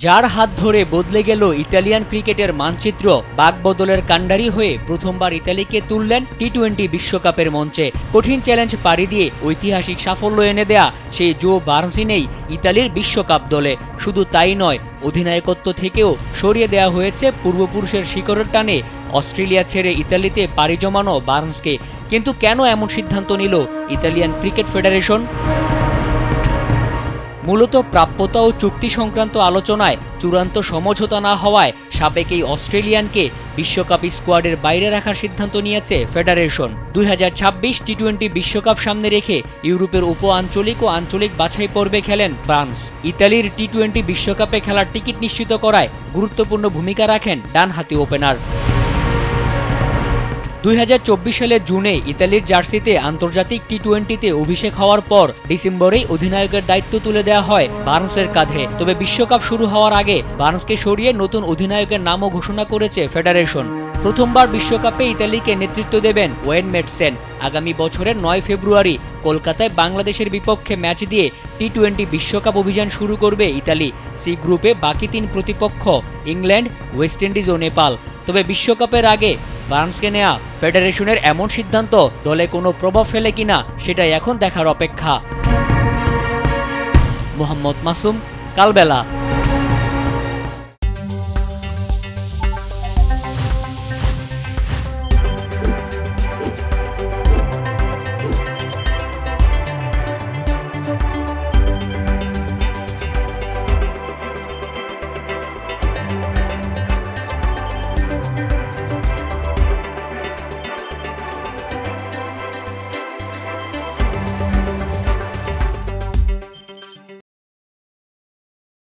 যার হাত ধরে বদলে গেল ইতালিয়ান ক্রিকেটের মানচিত্র, বাকবদলের কাণ্ডারি হয়ে প্রথমবার ইতালিকে তুললেন টি-20 বিশ্বকাপের মঞ্চে। কঠিন চ্যালেঞ্জ পাড়ি দিয়ে ঐতিহাসিক সাফল্য এনে দেয়া সেই জো বার্নসই নেই ইতালির বিশ্বকাপ দলে। শুধু তাই নয়, অধিনায়কত্ব থেকেও সরিয়ে দেওয়া হয়েছে পূর্বপুরুষের শিকড়ের টানে অস্ট্রেলিয়া ছেড়ে ইতালিতে পাড়ি জমানো বার্নসকে। কিন্তু কেন এমন সিদ্ধান্ত নিল ইতালিয়ান ক্রিকেট ফেডারেশন? মূলত প্রাপ্যতা ও চুক্তি সংক্রান্ত আলোচনায় চূড়ান্ত সমঝোতা না হওয়ায় সাবেক এই অস্ট্রেলিয়ানকে বিশ্বকাপ স্কোয়াডের বাইরে রাখার সিদ্ধান্ত নিয়েছে ফেডারেশন। 2026 টি-20 বিশ্বকাপ সামনে রেখে ইউরোপের উপ-আঞ্চলিক ও আঞ্চলিক বাছাই পর্বে খেলেন বার্নস। ইতালির টি-20 বিশ্বকাপে খেলার টিকিট নিশ্চিত করায় গুরুত্বপূর্ণ ভূমিকা রাখেন ডানহাতি ওপেনার। 2024 সালের জুনে ইতালির জার্সিতে আন্তর্জাতিক টি-20তে অভিষেক হওয়ার পর ডিসেম্বরেই অধিনায়কের দায়িত্ব তুলে দেওয়া হয় বার্নসের কাঁধে। তবে বিশ্বকাপ শুরু হওয়ার আগে বার্নসকে সরিয়ে নতুন অধিনায়কের নামও ঘোষণা করেছে ফেডারেশন। প্রথমবার বিশ্বকাপে ইতালিকে নেতৃত্ব দেবেন ওয়েন মেডসেন। আগামী বছরের 9 ফেব্রুয়ারি কলকাতায় বাংলাদেশের বিপক্ষে ম্যাচ দিয়ে টি-20 বিশ্বকাপ অভিযান শুরু করবে ইতালি। সি গ্রুপে বাকি 3 প্রতিপক্ষ ইংল্যান্ড, ওয়েস্ট ইন্ডিজ ও নেপাল। তবে বিশ্বকাপের আগে বার্নসকে নেয়া ফেডারেশনের এমন সিদ্ধান্ত দলে কোনো প্রভাব ফেলে কিনা সেটাই এখন দেখার অপেক্ষা। মোহাম্মদ মাসুম, কালবেলা।